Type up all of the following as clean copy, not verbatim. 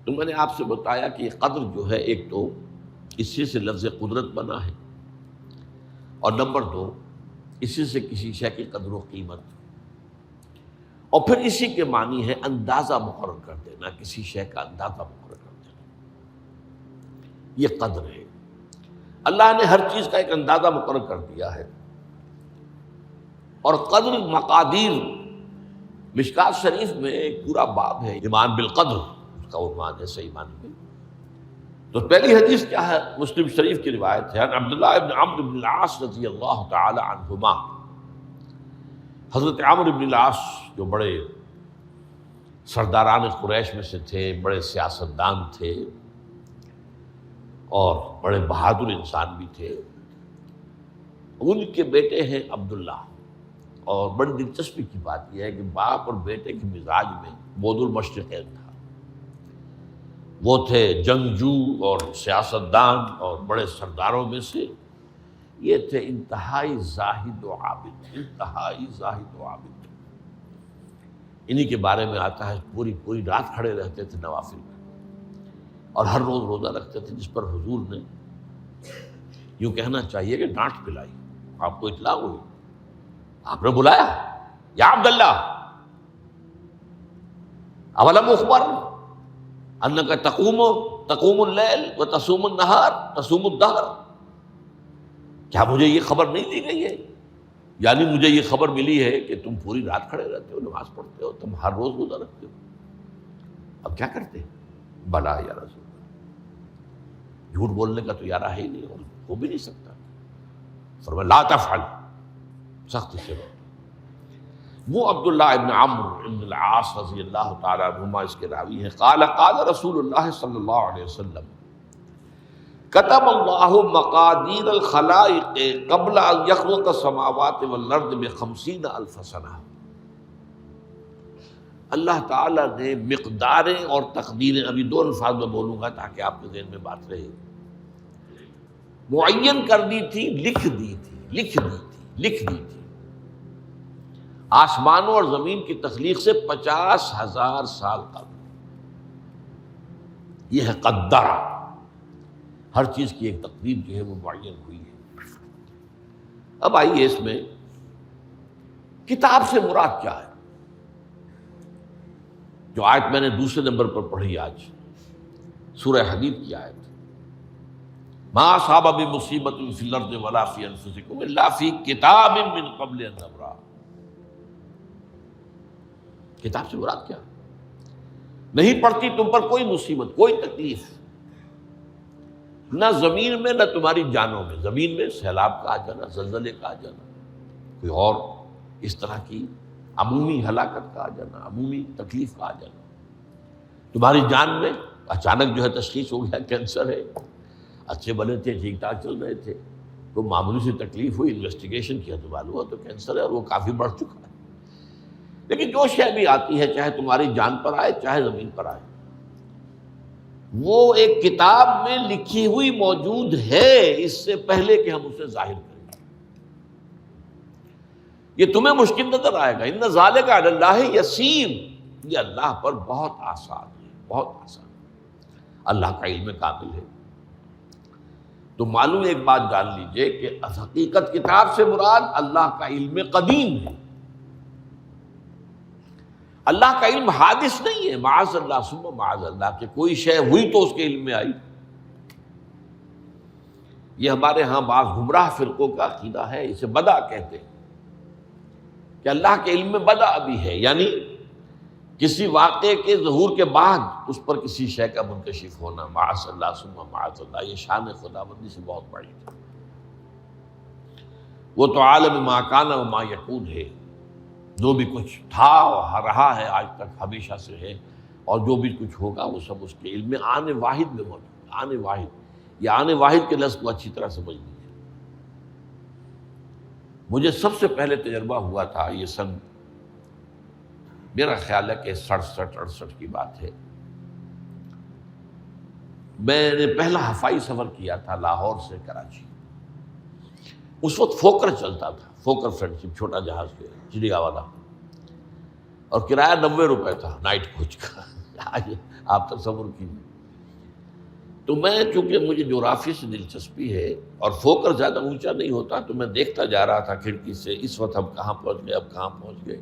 تو میں نے آپ سے بتایا کہ یہ قدر جو ہے، ایک تو اسی سے لفظ قدرت بنا ہے، اور نمبر دو اسی سے کسی شے کی قدر و قیمت، اور پھر اسی کے معنی ہے اندازہ مقرر کر دینا، کسی شے کا اندازہ مقرر کر دینا، یہ قدر ہے۔ اللہ نے ہر چیز کا ایک اندازہ مقرر کر دیا ہے، اور قدر مقادیر، مشکات شریف میں ایک پورا باب ہے ایمان بالقدر، اس کا عنوان ہے صحیح معنی میں۔ تو پہلی حدیث کیا ہے؟ مسلم شریف کی روایت ہے، عبداللہ ابن عمرو بن العاص رضی اللہ تعالی عنہما۔ حضرت عمرو بن العاص جو بڑے سرداران قریش میں سے تھے، بڑے سیاستدان تھے اور بڑے بہادر انسان بھی تھے، ان کے بیٹے ہیں عبداللہ۔ اور بڑی دلچسپی کی بات یہ ہے کہ باپ اور بیٹے کے مزاج میں بود المشرقین تھا، وہ تھے جنگجو اور سیاستدان اور بڑے سرداروں میں سے، یہ تھے انتہائی زاہد و عابد، انتہائی زاہد و عابد۔ انہی کے بارے میں آتا ہے پوری رات کھڑے رہتے تھے نوافل میں، اور ہر روز روزہ رکھتے تھے، جس پر حضور نے یوں کہنا چاہیے کہ ڈانٹ پلائی۔ آپ کو اطلاع ہوئی، آپ نے بلایا، یا عبداللہ اولم اخبر انک تقوم اللیل و تصوم النہار تصوم الدہر، کیا مجھے یہ خبر نہیں دی گئی ہے؟ یعنی مجھے یہ خبر ملی ہے کہ تم پوری رات کھڑے رہتے ہو، نماز پڑھتے ہو، تم ہر روز روزہ رکھتے ہو، اب کیا کرتے؟ بلا یا رسول اللہ، جھوٹ بولنے کا تو ارادہ ہے ہی نہیں، اور ہو بھی نہیں سکتا۔ فرمایا لا تفعل، سخت سے بات۔ وہ عبداللہ ابن عمرو ابن العاص رضی اللہ تعالی عنہما اس کے راوی ہیں، قال رسول اللہ صلی اللہ علیہ وسلم کتب اللہ مقادیر الخلائق قبل ان یخلق السماوات والارض ب50,000 سنہ۔ اللہ تعالیٰ نے مقداریں اور تقدیریں، ابھی دو الفاظ میں بولوں گا تاکہ آپ کے ذہن میں بات رہے، معین کر دی تھی، لکھ دی تھی آسمانوں اور زمین کی تخلیق سے 50,000 سال قبل۔ یہ ہے قدر، ہر چیز کی ایک تقدیر جو ہے وہ معین ہوئی ہے۔ اب آئیے اس میں کتاب سے مراد کیا ہے؟ جو آیت میں نے دوسرے نمبر پر پڑھی آج، سورہ حدید کی آیت، ما اصاب بمصیبۃ فی الارض ولا فی انفسکم الا فی کتاب من قبل ان نبرأ۔ کتاب سے مراد کیا؟ نہیں پڑتی تم پر کوئی مصیبت، کوئی تکلیف، نہ زمین میں نہ تمہاری جانوں میں، زمین میں سیلاب کا آ جانا، زلزلے کا آ جانا، کوئی اور اس طرح کی عمومی ہلاکت کا آ جانا، عمومی تکلیف کا آ جانا، تمہاری جان میں اچانک جو ہے تشخیص ہو گیا کینسر ہے، اچھے بنے تھے، ٹھیک ٹھاک چل رہے تھے، کوئی معمولی سی تکلیف ہوئی، انویسٹیگیشن کیا تو معلوم ہوا تو کینسر ہے، اور وہ کافی بڑھ چکا ہے۔ لیکن جو شے بھی آتی ہے، چاہے تمہاری جان پر آئے چاہے زمین پر آئے، وہ ایک کتاب میں لکھی ہوئی موجود ہے، اس سے پہلے کہ ہم اسے ظاہر کریں۔ یہ تمہیں مشکل نظر آئے گا، ان ذالک علی اللہ یسیر، یہ اللہ پر بہت آسان ہے، بہت آسان۔ اللہ کا علم کامل ہے۔ تو معلوم ایک بات جان لیجئے کہ حقیقت کتاب سے مراد اللہ کا علم قدیم ہے۔ اللہ کا علم حادث نہیں ہے، معاذ اللہ ثم معاذ اللہ، کہ کوئی شے ہوئی تو اس کے علم میں آئی۔ یہ ہمارے ہاں بعض گمراہ فرقوں کا عقیدہ ہے، اسے بدع کہتے ہیں، کہ اللہ کے علم میں بدع بھی ہے، یعنی کسی واقعے کے ظہور کے بعد اس پر کسی شے کا منکشف ہونا، معاذ اللہ ثم معاذ اللہ۔ یہ شان خداوندی سے بہت بڑی ہے۔ وہ تو عالم ما کان و ما یکون ہے، جو بھی کچھ تھا اور رہا ہے آج تک ہمیشہ سے ہے، اور جو بھی کچھ ہوگا وہ سب اس کے علم میں آنے واحد میں موجود ہے۔ آنے واحد، یہ آنے واحد کے لفظ کو اچھی طرح سمجھ لیجیے۔ مجھے سب سے پہلے تجربہ ہوا تھا، یہ سن میرا خیال ہے کہ 67-68 کی بات ہے، میں نے پہلا ہفائی سفر کیا تھا لاہور سے کراچی۔ اس وقت فوکر چلتا تھا، فوکر فرینڈشپ، چھوٹا جہاز چڑیا والا، اور کرایہ 90 روپے تھا نائٹ کوچ کا۔ آپ تصور کیجیے. تو میں چونکہ مجھے جغرافی سے دلچسپی ہے اور فوکر زیادہ اونچا نہیں ہوتا، تو میں دیکھتا جا رہا تھا کھڑکی سے، اس وقت ہم کہاں پہنچ گئے، اب کہاں پہنچ گئے.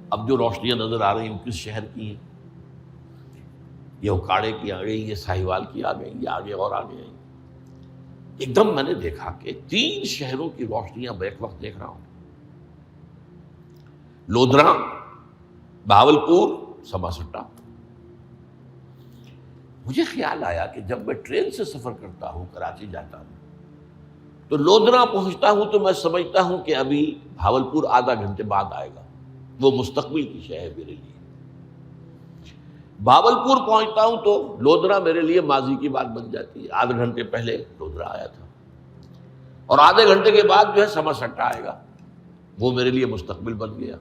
اب جو روشنیاں نظر آ رہی ہیں کس شہر کی ہیں؟ یہ اکاڑے کی آ گئی، یہ ساہیوال کی آ گئی، یہ آگے اور آگے آئی. ایک دم میں نے دیکھا کہ 3 شہروں کی روشنیاں بیک وقت دیکھ رہا ہوں. لودھرا، بہاولپور، سماسٹا. مجھے خیال آیا کہ جب میں ٹرین سے سفر کرتا ہوں، کراچی جاتا ہوں، تو لودھرا پہنچتا ہوں تو میں سمجھتا ہوں کہ ابھی بہاولپور آدھا گھنٹے بعد آئے گا. وہ مستقبل کی شے ہے میرے لیے. بہاولپور پہنچتا ہوں تو لودھرا میرے لیے ماضی کی بات بن جاتی ہے. آدھے گھنٹے پہلے لودھرا آیا تھا، اور آدھے گھنٹے کے بعد جو ہے سماسٹا آئے گا. وہ میرے لیے مستقبل بن گیا،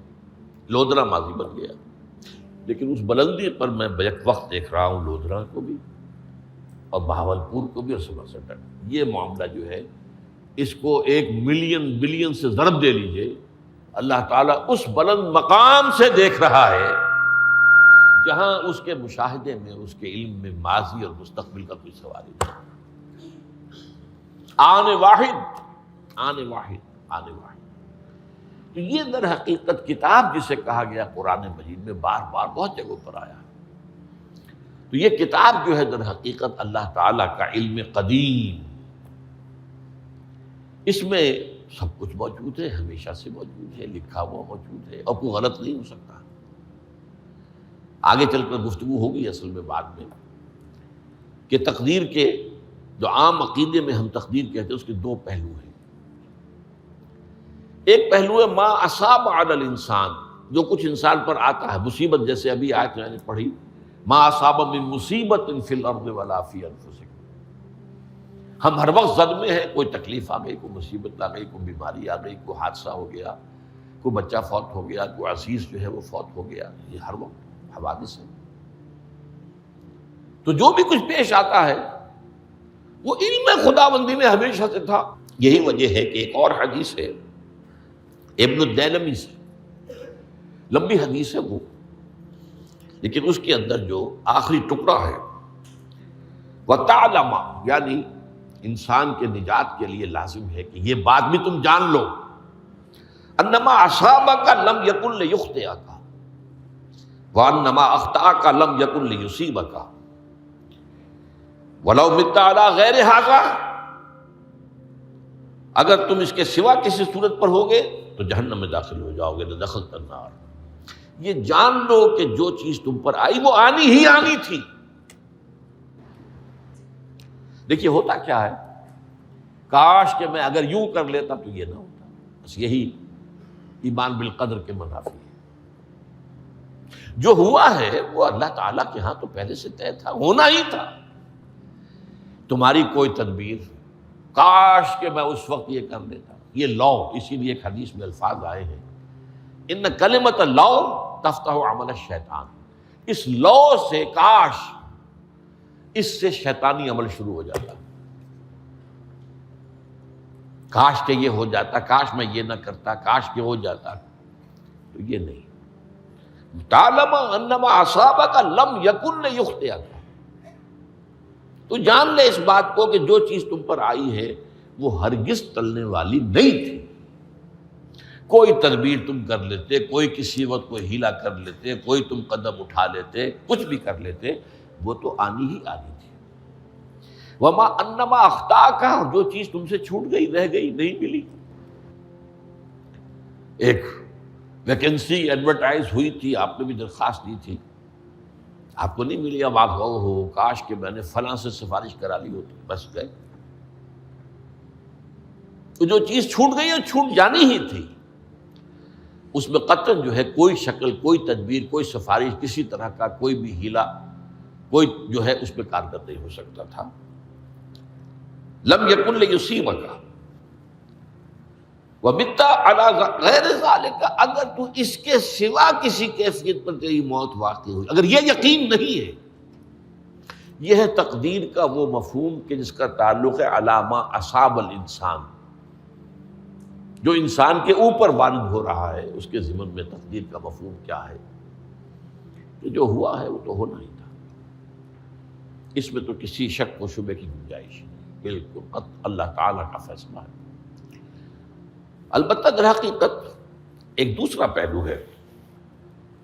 لودھرا ماضی بن گیا. لیکن اس بلندی پر میں بیک وقت دیکھ رہا ہوں لودھرا کو بھی اور بہاولپور کو بھی اور سماسٹا. یہ معاملہ جو ہے اس کو 1 ملین بلین سے ضرب دے لیجئے. اللہ تعالیٰ اس بلند مقام سے دیکھ رہا ہے جہاں اس کے مشاہدے میں، اس کے علم میں ماضی اور مستقبل کا کوئی سوال ہی نہیں. آنے واحد، آنے واحد، آنے واحد. تو یہ در حقیقت کتاب جسے کہا گیا قرآن مجید میں بار بار بہت جگہوں پر آیا. تو یہ کتاب جو ہے در حقیقت اللہ تعالیٰ کا علم قدیم، اس میں سب کچھ موجود ہے، ہمیشہ سے موجود ہے، لکھا ہوا موجود ہے، اور کوئی غلط نہیں ہو سکتا. آگے چل کر گفتگو ہوگی اصل میں بعد میں کہ تقدیر کے جو عام عقیدے میں ہم تقدیر کہتے ہیں اس کے 2 پہلو ہیں. ایک پہلو ہے ما اصاب علی الانسان، جو کچھ انسان پر آتا ہے مصیبت، جیسے ابھی آیت میں نے پڑھی ما اصاب من مصیبت فی الارض ولا فی انفسکم. ہم ہر وقت زد میں ہیں، کوئی تکلیف آ گئی، کوئی مصیبت آ گئی، کوئی بیماری آ گئی، کوئی حادثہ ہو گیا، کوئی بچہ فوت ہو گیا، کوئی عزیز جو ہے وہ فوت ہو گیا. یہ ہر وقت حوادث ہے. تو جو بھی کچھ پیش آتا ہے وہ علم خداوندی میں ہمیشہ سے تھا. یہی وجہ ہے کہ ایک اور حدیث ہے ابن الدیلمی سے، لمبی حدیث ہے وہ، لیکن اس کے اندر جو آخری ٹکڑا ہے وَتَعْلَمَ، یعنی انسان کے نجات کے لیے لازم ہے کہ یہ بات بھی تم جان لو انما اصابک لم یکن لیخطئک وانما اخطأک لم یکن لیصیبک ولو مت علی غیر ھذا. اگر تم اس کے سوا کسی صورت پر ہوگے تو جہنم میں داخل ہو جاؤ گے، دخلت النار. یہ جان لو کہ جو چیز تم پر آئی وہ آنی ہی آنی تھی. دیکھیے ہوتا کیا ہے، کاش کہ میں اگر یوں کر لیتا تو یہ نہ ہوتا. بس یہی ایمان بالقدر کے منافی ہے. جو ہوا ہے وہ اللہ تعالیٰ کے ہاں تو پہلے سے طے تھا، ہونا ہی تھا. تمہاری کوئی تدبیر، کاش کہ میں اس وقت یہ کر لیتا. یہ لو، اسی لیے ایک حدیث میں الفاظ آئے ہیں ان کلمۃ لو تفتح عمل الشیطان. اس لو سے، کاش، اس سے شیطانی عمل شروع ہو جاتا. کاش کہ یہ ہو جاتا، کاش میں یہ نہ کرتا، کاش کہ ہو جاتا. تو یہ نہیں. تعلم انما اصابک لم یکن لیخطئک. تو جان لے اس بات کو کہ جو چیز تم پر آئی ہے وہ ہرگز ٹلنے والی نہیں تھی. کوئی تدبیر تم کر لیتے، کوئی کسی وقت کوئی ہیلا کر لیتے، کوئی تم قدم اٹھا لیتے، کچھ بھی کر لیتے، وہ تو آنی ہی آنی تھی. وما انما اخطاک، جو چیز تم سے چھوٹ گئی، رہ گئی، نہیں ملی. ایک ویکنسی ایڈورٹائز ہوئی تھی، آپ نے بھی درخواست دی تھی، آپ کو نہیں ملی. اب آپ ہو کاش کہ میں نے فلاں سے سفارش کرا لی ہوتی. بس گئے. تو جو چیز چھوٹ گئی وہ چھوٹ جانی ہی تھی. اس میں قطعاً جو ہے کوئی شکل، کوئی تدبیر، کوئی سفارش، کسی طرح کا کوئی بھی ہیلا، کوئی جو ہے اس پہ کارگر نہیں ہو سکتا تھا. لم یکن لیصیبک ومت علی غیر ذالک. اگر تو اس کے سوا کسی کیفیت پر تیری موت واقع ہوئی، اگر یہ یقین نہیں ہے، یہ ہے تقدیر کا وہ مفہوم کہ جس کا تعلق ہے علی ما اصاب الانسان. جو انسان کے اوپر وارد ہو رہا ہے اس کے ضمن میں تقدیر کا مفہوم کیا ہے؟ کہ جو ہوا ہے وہ تو ہونا ہی تھا. اس میں تو کسی شک و شبے کی گنجائش نہیں، بالکل قط اللہ تعالیٰ کا فیصلہ ہے۔ البتہ در حقیقت ایک دوسرا پہلو ہے،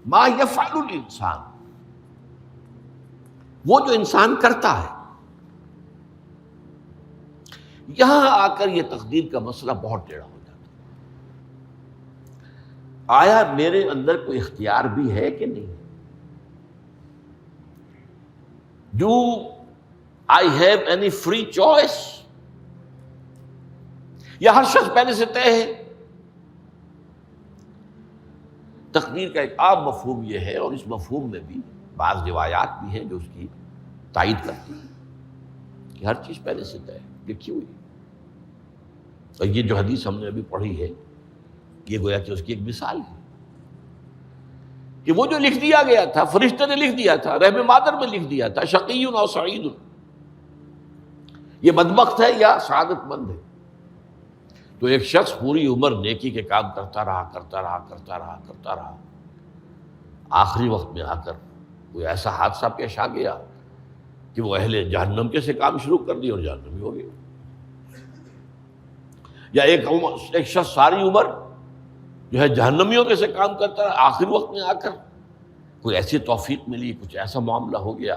ما یفعل الانسان، وہ جو انسان کرتا ہے۔ یہاں آ کر یہ تقدیر کا مسئلہ بہت ٹیڑھا ہو جاتا ہے۔ آیا میرے اندر کوئی اختیار بھی ہے کہ نہیں؟ Do I have any free choice؟ یا ہر شخص پہلے سے طے ہے؟ تقدیر کا ایک عام مفہوم یہ ہے، اور اس مفہوم میں بھی بعض روایات بھی ہیں جو اس کی تائید کرتی ہیں کہ ہر چیز پہلے سے طے ہے، لکھی ہوئی ہے۔ اور یہ جو حدیث ہم نے ابھی پڑھی ہے یہ گویا کہ اس کی ایک مثال ہے کہ وہ جو لکھ دیا گیا تھا، فرشتے نے لکھ دیا تھا، رحم مادر میں لکھ دیا تھا، شقی او سعید، یہ بدبخت ہے یا سعادت مند ہے۔ تو ایک شخص پوری عمر نیکی کے کام کرتا رہا، آخری وقت میں آ کر کوئی ایسا حادثہ پیش آ گیا کہ وہ اہل جہنم کے سے کام شروع کر دیا اور جہنمی ہو گیا۔ یا ایک شخص ساری عمر جو ہے جہنمیوں کے سے کام کرتا رہا، آخری وقت میں آ کر کوئی ایسی توفیق ملی، کچھ ایسا معاملہ ہو گیا،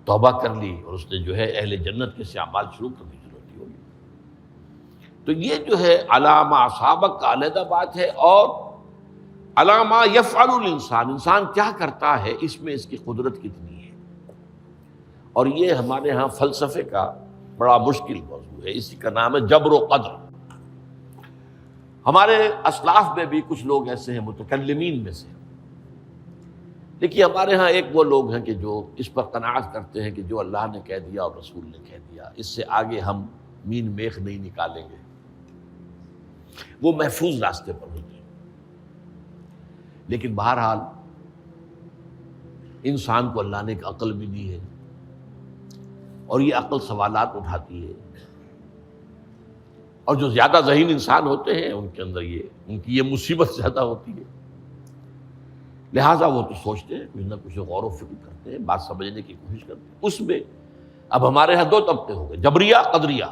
توبہ کر لی اور اس نے جو ہے اہل جنت کے سے اعمال شروع کرنے کی ضرورت ہوگی۔ تو یہ جو ہے علامہ اصابک کا علیحدہ بات ہے، اور علامہ یفعل الانسان، انسان کیا کرتا ہے اس میں اس کی قدرت کتنی ہے۔ اور یہ ہمارے ہاں فلسفے کا بڑا مشکل موضوع ہے، اسی کا نام ہے جبر و قدر۔ ہمارے اسلاف میں بھی کچھ لوگ ایسے ہیں متکلمین میں سے، دیکھیے ہمارے ہاں ایک وہ لوگ ہیں کہ جو اس پر قناعت کرتے ہیں کہ جو اللہ نے کہہ دیا اور رسول نے کہہ دیا، اس سے آگے ہم مین میخ نہیں نکالیں گے، وہ محفوظ راستے پر ہوتے ہیں۔ لیکن بہرحال انسان کو اللہ نے ایک عقل بھی دی ہے، اور یہ عقل سوالات اٹھاتی ہے، اور جو زیادہ ذہین انسان ہوتے ہیں ان کے اندر ان کی یہ مصیبت زیادہ ہوتی ہے، لہٰذا وہ تو سوچتے ہیں، کچھ نہ کچھ غور و فکر کرتے ہیں، بات سمجھنے کی کوشش کرتے ہیں۔ اس میں اب ہمارے ہاں دو طبقے ہو گئے، جبریہ قدریہ۔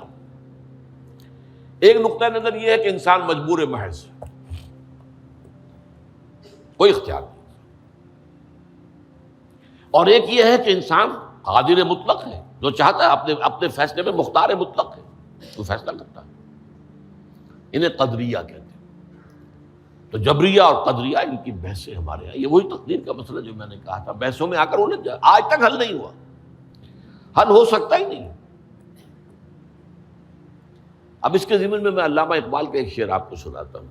ایک نقطہ نظر یہ ہے کہ انسان مجبور محض، کوئی اختیار نہیں، اور ایک یہ ہے کہ انسان قادر مطلق ہے، جو چاہتا ہے اپنے فیصلے میں مختار مطلق ہے، وہ فیصلہ کرتا ہے۔ انہیں قدریہ کہتے ہیں۔ تو جبریہ اور قدریہ ان کی بحثیں ہمارے یہاں، یہ وہی تقدیر کا مسئلہ جو میں نے کہا تھا، بحثوں میں آ کر الجھ جائے، آج تک حل نہیں ہوا، حل ہو سکتا ہی نہیں۔ اب اس کے ضمن میں علامہ اقبال کا ایک شعر آپ کو سناتا ہوں،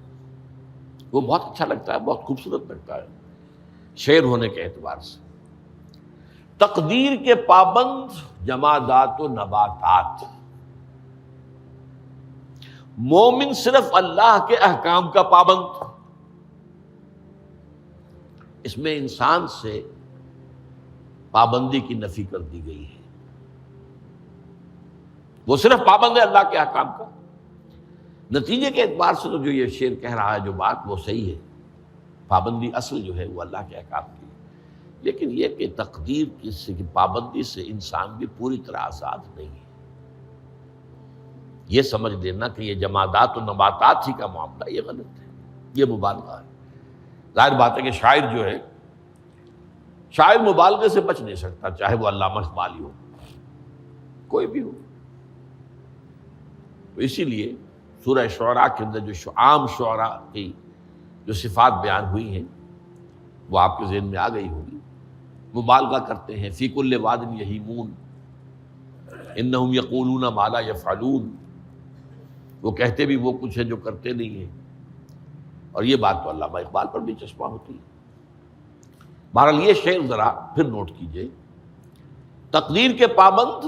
وہ بہت اچھا لگتا ہے، بہت خوبصورت لگتا ہے شعر ہونے کے اعتبار سے۔ تقدیر کے پابند جمادات و نباتات، مومن صرف اللہ کے احکام کا پابند۔ اس میں انسان سے پابندی کی نفی کر دی گئی ہے، وہ صرف پابند ہے اللہ کے احکام کا۔ نتیجے کے اعتبار سے تو جو یہ شعر کہہ رہا ہے جو بات، وہ صحیح ہے، پابندی اصل جو ہے وہ اللہ کے احکام کی ہے۔ لیکن یہ کہ تقدیر کی پابندی سے انسان بھی پوری طرح آزاد نہیں ہے، یہ سمجھ لینا کہ یہ جمادات و نباتات ہی کا معاملہ، یہ غلط ہے، یہ مبالغہ ہے۔ ظاہر بات ہے کہ شاعر جو ہے، شاعر مبالغے سے بچ نہیں سکتا، چاہے وہ علامہ اقبال ہو، کوئی بھی ہو۔ تو اسی لیے سورہ شعراء کے اندر جو عام شعراء کی جو صفات بیان ہوئی ہیں وہ آپ کے ذہن میں آ گئی ہوگی۔ مبالغہ کرتے ہیں، فی کل واد یہیمون انہم یقولون ما لا یفعلون، وہ کہتے بھی وہ کچھ ہے جو کرتے نہیں ہیں، اور یہ بات تو علامہ اقبال پر بھی چسپاں ہوتی ہے۔ بہرحال یہ شعر ذرا پھر نوٹ کیجئے، تقدیر کے پابند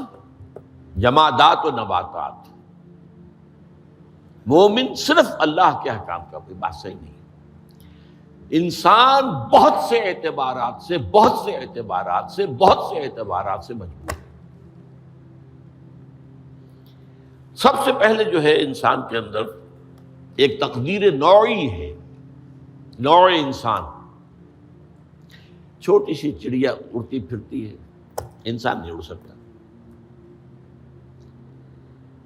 جمادات و نباتات، مومن صرف اللہ کے احکام کا، کوئی بات صحیح نہیں ہے۔ انسان بہت سے اعتبارات سے مجبور ہے۔ سب سے پہلے جو ہے انسان کے اندر ایک تقدیر نوعی ہے، نوع انسان۔ چھوٹی سی چڑیا اڑتی پھرتی ہے، انسان نہیں اڑ سکتا،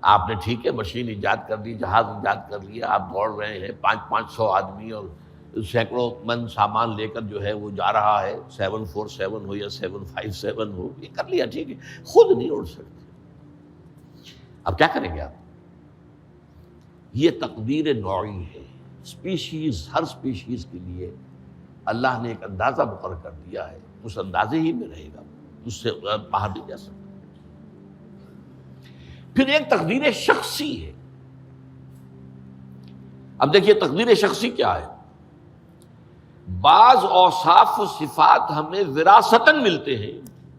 آپ نے ٹھیک ہے مشین ایجاد کر دی، جہاز ایجاد کر لیا، آپ دوڑ رہے ہیں 500 آدمی اور سینکڑوں من سامان لے کر جو ہے وہ جا رہا ہے، 747 ہو یا 757 ہو، یہ کر لیا ٹھیک ہے، خود نہیں اڑ سکتے، اب کیا کریں گے آپ؟ یہ تقدیر نوعی ہے، اسپیشیز، ہر اسپیشیز کے لیے اللہ نے ایک اندازہ مقرر کر دیا ہے، اس اندازے ہی میں رہے گا، اس سے باہر نہیں جا سکتا۔ پھر ایک تقدیر شخصی ہے۔ اب دیکھیے تقدیر شخصی کیا ہے؟ بعض اوصاف و صفات ہمیں وراثتاً ملتے ہیں،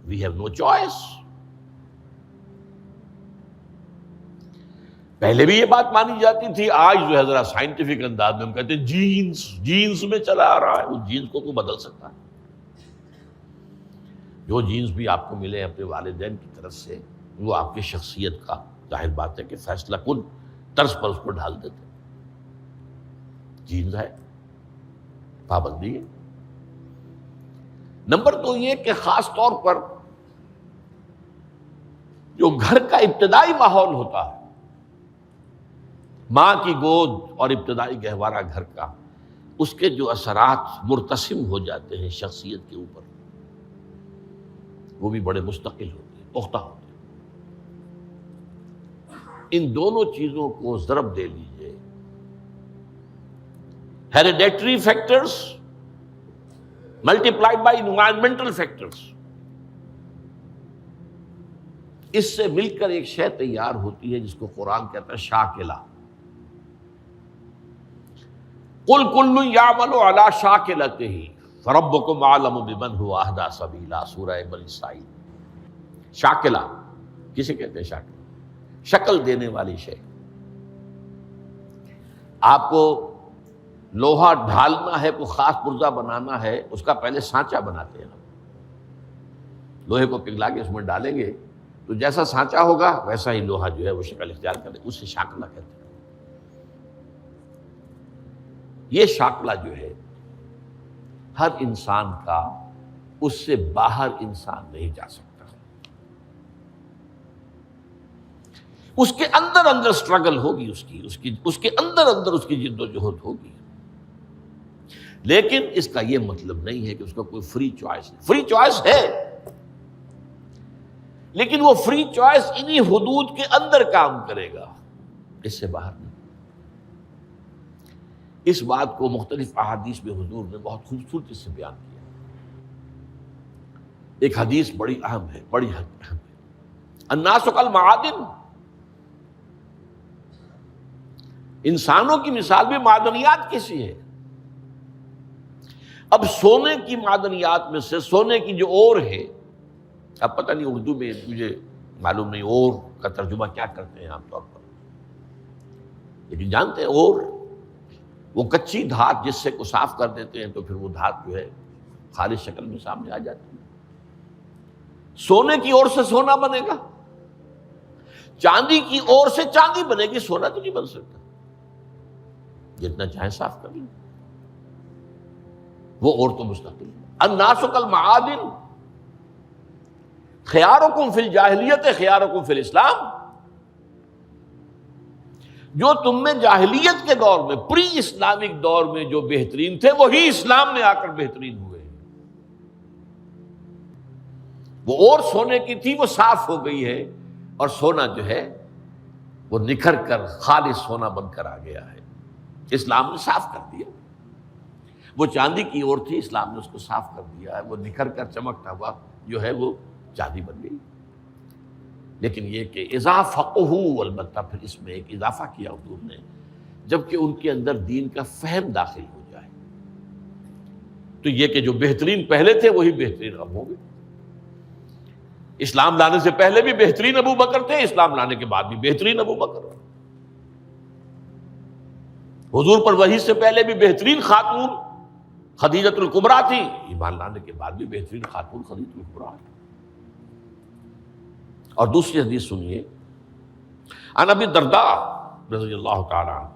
وی ہیو نو چوائس۔ پہلے بھی یہ بات مانی جاتی تھی، آج جو ہے ذرا سائنٹیفک انداز میں ہم کہتے ہیں جینز میں چلا آ رہا ہے، اس جینز کو کوئی بدل سکتا ہے؟ جو جینز بھی آپ کو ملے اپنے والدین کی طرف سے، وہ آپ کی شخصیت کا ظاہر بات ہے کہ فیصلہ کن طرز پر اس کو ڈھال دیتے ہیں۔ جینز ہے، پابندی ہے۔ نمبر دو یہ کہ خاص طور پر جو گھر کا ابتدائی ماحول ہوتا ہے، ماں کی گود اور ابتدائی گہوارہ گھر کا، اس کے جو اثرات مرتسم ہو جاتے ہیں شخصیت کے اوپر، وہ بھی بڑے مستقل ہوتے ہیں، پختہ ہوتے ہیں۔ ان دونوں چیزوں کو ضرب دے لیجئے، hereditary factors multiplied by environmental factors, اس سے مل کر ایک شے تیار ہوتی ہے جس کو قرآن کہتا ہے شاکلہ۔ قُلْ كُلٌّ يَعْمَلُ عَلَىٰ شَاكِلَتِهِ فَرَبُّكُمْ أَعْلَمُ بِمَنْ هُوَ أَهْدَىٰ سَبِيلًا، سورہ بنی اسرائیل۔ شاکلہ کسے کہتے ہیں؟ شاکلہ شکل دینے والی شے۔ آپ کو لوہا ڈھالنا ہے، کوئی خاص پرزہ بنانا ہے، اس کا پہلے سانچہ بناتے ہیں ہم، لوہے کو پگھلا کے اس میں ڈالیں گے تو جیسا سانچہ ہوگا ویسا ہی لوہا جو ہے وہ شکل اختیار کرے، اسے شاکلہ کہتے ہیں۔ یہ شاکلہ جو ہے ہر انسان کا، اس سے باہر انسان نہیں جا سکتا، اس کے اندر اندر سٹرگل ہوگی، اس کے اندر اندر اس کی جد و جہد ہوگی، لیکن اس کا یہ مطلب نہیں ہے کہ اس کا کوئی فری چوائس ہے۔ فری چوائس ہے، لیکن وہ فری چوائس انہی حدود کے اندر کام کرے گا، اس سے باہر نہیں۔ اس بات کو مختلف احادیث میں حضور نے بہت خوبصورتی سے بیان کیا۔ ایک حدیث بڑی اہم ہے، بڑی اہم ہے، الناس کالمعادن، انسانوں کی مثال بھی معدنیات کیسی ہے۔ اب سونے کی معدنیات میں سے سونے کی جو اور ہے، اب پتہ نہیں اردو میں مجھے معلوم نہیں اور کا ترجمہ کیا کرتے ہیں عام طور پر، لیکن جانتے ہیں اور وہ کچی دھات جس سے کو صاف کر دیتے ہیں تو پھر وہ دھات جو ہے خالص شکل میں سامنے آ جاتی ہے۔ سونے کی اور سے سونا بنے گا، چاندی کی اور سے چاندی بنے گی، سونا تو نہیں بن سکتا، جتنا چاہے صاف کر لیں، وہ اور تو مستقل ہے۔ الناس کالمعادن خیارکم فی الجاہلیت خیارکم فی الاسلام، جو تم میں جاہلیت کے دور میں، پری اسلامک دور میں جو بہترین تھے، وہی اسلام میں آ کر بہترین ہوئے۔ وہ اور سونے کی تھی، وہ صاف ہو گئی ہے، اور سونا جو ہے وہ نکھر کر خالص سونا بن کر آ گیا ہے، اسلام نے صاف کر دیا۔ وہ چاندی کی اور تھی، اسلام نے اس کو صاف کر دیا ہے، وہ نکھر کر چمکتا ہوا جو ہے وہ چاندی بن گئی۔ لیکن یہ کہ اذا فقہوا، البتہ پھر اس میں ایک اضافہ کیا حضور نے، جبکہ ان کے اندر دین کا فہم داخل ہو جائے تو یہ کہ جو بہترین پہلے تھے وہی بہترین اب ہوں گے۔ اسلام لانے سے پہلے بھی بہترین ابو بکر تھے، اسلام لانے کے بعد بھی بہترین ابو بکر۔ حضور پر وحی سے پہلے بھی بہترین خاتون خدیجۃ الکبریٰ تھی، ایمان لانے کے بعد بھی بہترین خاتون خدیجۃ الکبریٰ۔ اور دوسری حدیث سنیے، عن ابی الدرداء رضی اللہ تعالی عنہ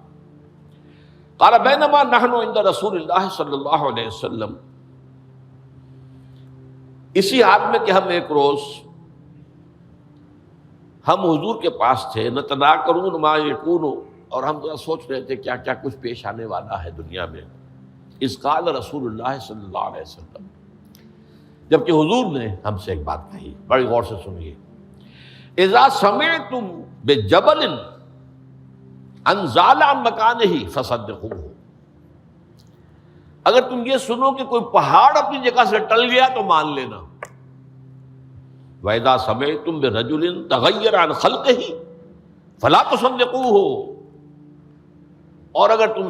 قال بینما نحن عند رسول اللہ صلی اللہ علیہ وسلم، اسی حال میں کہ ہم ایک روز ہم حضور کے پاس تھے، نتناکرون ما یکون، اور ہم ذرا سوچ رہے تھے کیا کیا کچھ پیش آنے والا ہے دنیا میں۔ اذ قال رسول اللہ صلی اللہ علیہ وسلم، جبکہ حضور نے ہم سے ایک بات کہی، بڑی غور سے سنیے، اذا سمعتم بجبل ان زال عن مکانہ فصدقوہ، اگر تم یہ سنو کہ کوئی پہاڑ اپنی جگہ سے ٹل گیا تو مان لینا۔ وَإِذَا سَمِعْتُم بِرَجُلٍ تَغَيَّرَ عَنْ خَلْقِهِ فَلَا تُصَدِّقُوهُ، اور اگر تم